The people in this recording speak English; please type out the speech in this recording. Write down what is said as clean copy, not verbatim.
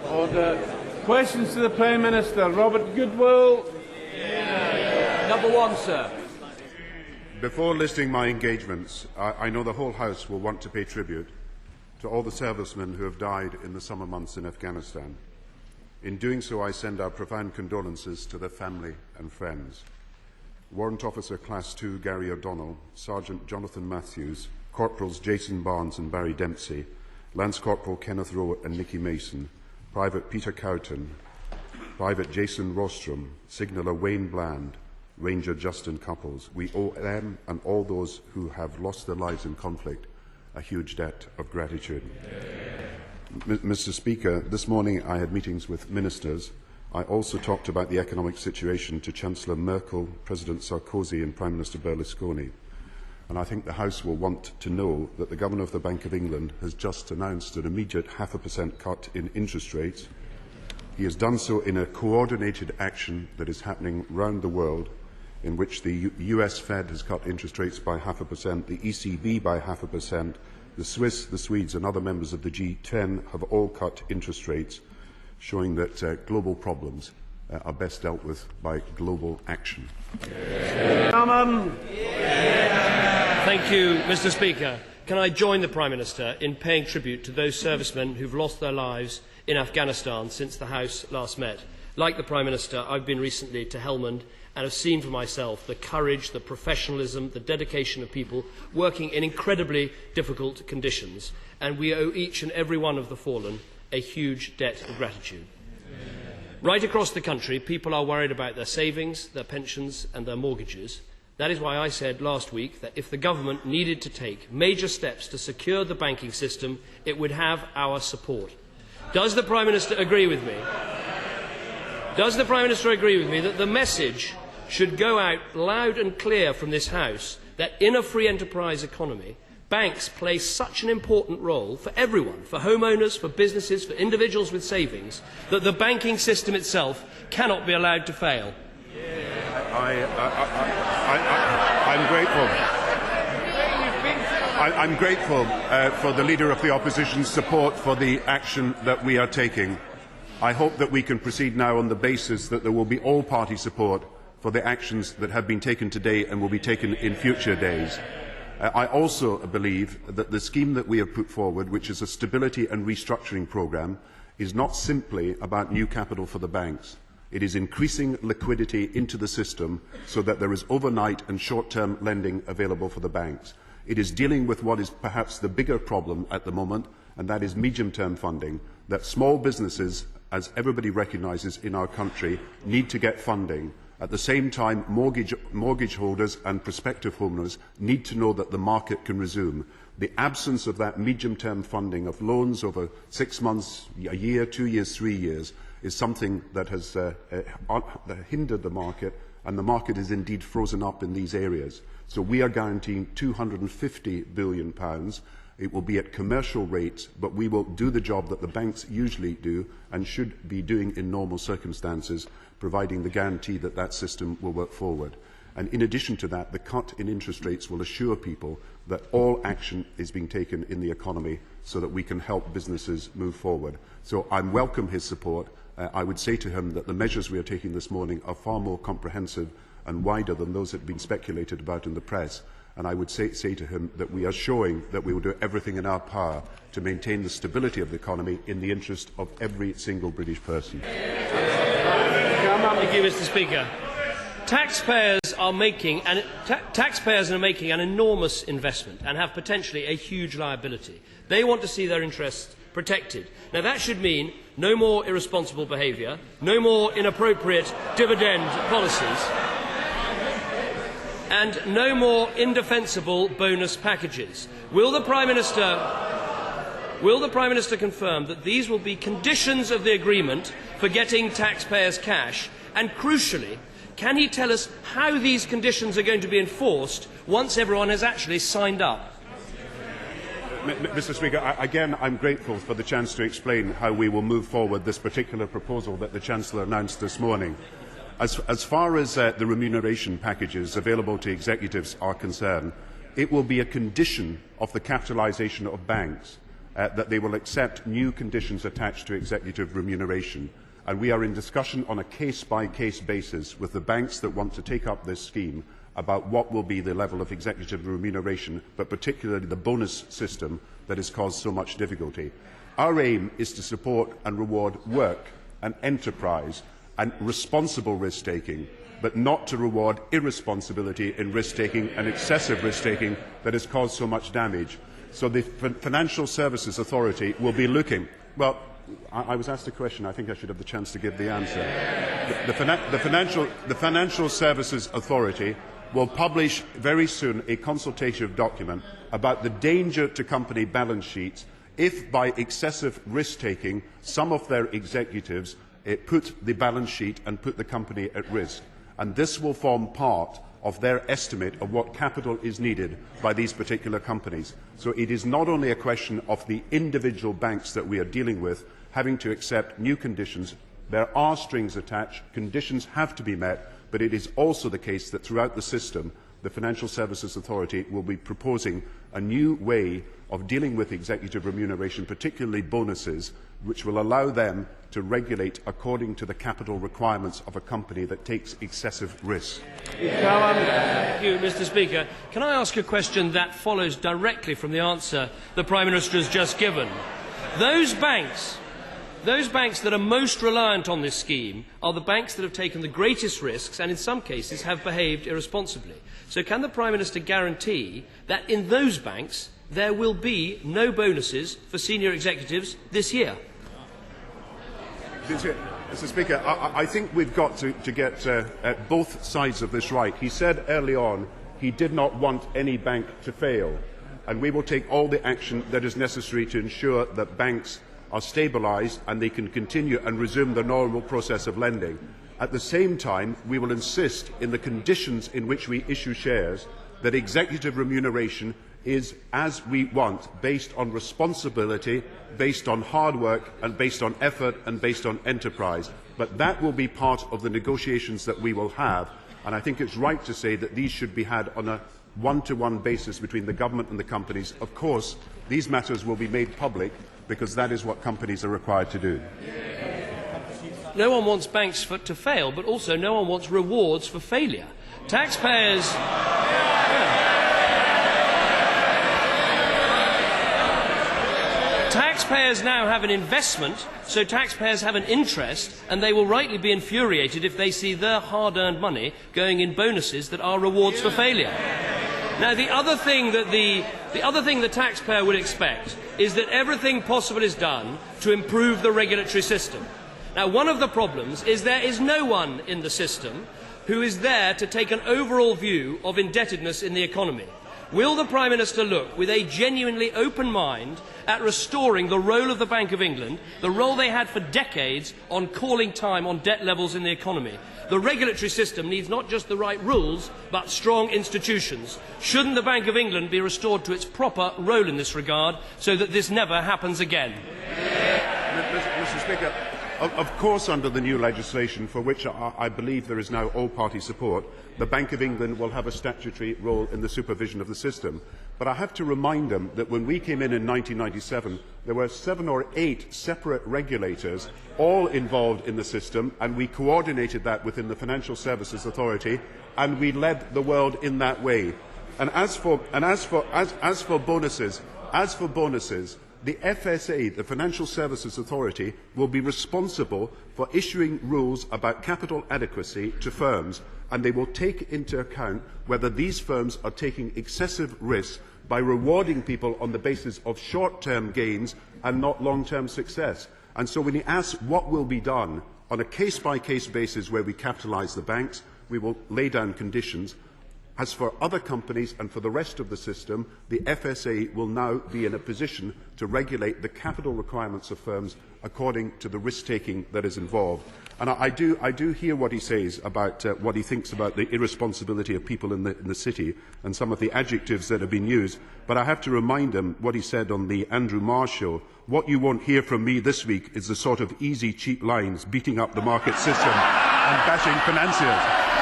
Order. Questions to the Prime Minister. Robert Goodwill. Number one, sir. Before listing my engagements, I know the whole House will want to pay tribute to all the servicemen who have died in the summer months in Afghanistan. In doing so, I send our profound condolences to their family and friends. Warrant Officer Class 2 Gary O'Donnell, Sergeant Jonathan Matthews, Corporals Jason Barnes and Barry Dempsey, Lance Corporal Kenneth Rowe and Nicky Mason, Private Peter Cowton, Private Jason Rostrom, Signaller Wayne Bland, Ranger Justin Couples. We owe them and all those who have lost their lives in conflict a huge debt of gratitude. Mr. Speaker, this morning I had meetings with ministers. I also talked about the economic situation to Chancellor Merkel, President Sarkozy and Prime Minister Berlusconi. And I think the House will want to know that the Governor of the Bank of England has just announced an immediate 0.5% cut in interest rates. He has done so in a coordinated action that is happening around the world, in which the US Fed has cut interest rates by 0.5%, the ECB by 0.5%, the Swiss, the Swedes and other members of the G10 have all cut interest rates, showing that global problems are best dealt with by global action. Thank you, Mr. Speaker. Can I join the Prime Minister in paying tribute to those servicemen who have lost their lives in Afghanistan since the House last met? Like the Prime Minister, I have been recently to Helmand and have seen for myself the courage, the professionalism, the dedication of people working in incredibly difficult conditions, and we owe each and every one of the fallen a huge debt of gratitude. Right across the country, people are worried about their savings, their pensions and their mortgages. That is why I said last week that if the government needed to take major steps to secure the banking system, it would have our support. Does the Prime Minister agree with me? Does the Prime Minister agree with me that the message should go out loud and clear from this House that in a free enterprise economy, banks play such an important role for everyone, for homeowners, for businesses, for individuals with savings, that the banking system itself cannot be allowed to fail? I'm grateful. I'm grateful for the Leader of the Opposition's support for the action that we are taking. I hope that we can proceed now on the basis that there will be all-party support for the actions that have been taken today and will be taken in future days. I also believe that the scheme that we have put forward, which is a stability and restructuring programme, is not simply about new capital for the banks. It is increasing liquidity into the system so that there is overnight and short-term lending available for the banks. It is dealing with what is perhaps the bigger problem at the moment, and that is medium-term funding, that small businesses, as everybody recognises in our country, need to get funding. At the same time, mortgage holders and prospective homeowners need to know that the market can resume. The absence of that medium-term funding of loans over 6 months, a year, 2 years, 3 years is something that has hindered the market, and the market is indeed frozen up in these areas. So we are guaranteeing £250 billion. It will be at commercial rates, but we will do the job that the banks usually do and should be doing in normal circumstances, providing the guarantee that that system will work forward. And in addition to that, the cut in interest rates will assure people that all action is being taken in the economy so that we can help businesses move forward. So I welcome his support. I would say to him that the measures we are taking this morning are far more comprehensive and wider than those that have been speculated about in the press. And I would say to him that we are showing that we will do everything in our power to maintain the stability of the economy in the interest of every single British person. Thank you, Mr. Speaker. Taxpayers are making an enormous investment and have potentially a huge liability. They want to see their interests protected. Now that should mean no more irresponsible behaviour, no more inappropriate dividend policies, and no more indefensible bonus packages. Will the Prime Minister confirm that these will be conditions of the agreement for getting taxpayers' cash? And crucially, can he tell us how these conditions are going to be enforced once everyone has actually signed up? Mr. Speaker, again, I'm grateful for the chance to explain how we will move forward this particular proposal that the Chancellor announced this morning. As far as the remuneration packages available to executives are concerned, it will be a condition of the capitalisation of banks. that they will accept new conditions attached to executive remuneration. And we are in discussion on a case-by-case basis with the banks that want to take up this scheme about what will be the level of executive remuneration, but particularly the bonus system that has caused so much difficulty. Our aim is to support and reward work and enterprise and responsible risk-taking, but not to reward irresponsibility in risk-taking and excessive risk-taking that has caused so much damage. So the Financial Services Authority will be looking. Well, I was asked a question. I think I should have the chance to give the answer. The Financial Services Authority will publish very soon a consultative document about the danger to company balance sheets if, by excessive risk-taking, some of their executives put the balance sheet and put the company at risk. And this will form part of their estimate of what capital is needed by these particular companies. So it is not only a question of the individual banks that we are dealing with having to accept new conditions. There are strings attached, conditions have to be met, but it is also the case that throughout the system, the Financial Services Authority will be proposing a new way of dealing with executive remuneration, particularly bonuses, which will allow them to regulate according to the capital requirements of a company that takes excessive risk. Thank you, Mr. Speaker. Can I ask a question that follows directly from the answer the Prime Minister has just given? Those banks that are most reliant on this scheme are the banks that have taken the greatest risks and in some cases have behaved irresponsibly. So can the Prime Minister guarantee that in those banks there will be no bonuses for senior executives this year? Mr. Speaker, I think we've got to get both sides of this right. He said early on he did not want any bank to fail, and we will take all the action that is necessary to ensure that banks are stabilised and they can continue and resume the normal process of lending. At the same time, we will insist in the conditions in which we issue shares that executive remuneration is as we want, based on responsibility, based on hard work and based on effort and based on enterprise. But that will be part of the negotiations that we will have, and I think it's right to say that these should be had on a one-to-one basis between the government and the companies. Of course, these matters will be made public because that is what companies are required to do. No one wants banks to fail, but also no one wants rewards for failure. Taxpayers now have an investment, so taxpayers have an interest, and they will rightly be infuriated if they see their hard-earned money going in bonuses that are rewards for failure. Now, the other thing that the taxpayer would expect is that everything possible is done to improve the regulatory system. Now, one of the problems is there is no one in the system who is there to take an overall view of indebtedness in the economy. Will the Prime Minister look with a genuinely open mind at restoring the role of the Bank of England, the role they had for decades on calling time on debt levels in the economy? The regulatory system needs not just the right rules, but strong institutions. Shouldn't the Bank of England be restored to its proper role in this regard so that this never happens again? Mr. Speaker, of course, under the new legislation, for which I believe there is now all-party support, the Bank of England will have a statutory role in the supervision of the system. But I have to remind them that when we came in 1997, there were 7 or 8 separate regulators, all involved in the system, and we coordinated that within the Financial Services Authority, and we led the world in that way. And as for bonuses, the FSA, the Financial Services Authority, will be responsible for issuing rules about capital adequacy to firms, and they will take into account whether these firms are taking excessive risks by rewarding people on the basis of short-term gains and not long-term success. And so when he asks what will be done on a case-by-case basis where we capitalise the banks, we will lay down conditions. As for other companies and for the rest of the system, the FSA will now be in a position to regulate the capital requirements of firms according to the risk-taking that is involved. And I do hear what he says about what he thinks about the irresponsibility of people in the city and some of the adjectives that have been used, but I have to remind him what he said on the Andrew Marr show. What you won't hear from me this week is the sort of easy, cheap lines beating up the market system and bashing financiers.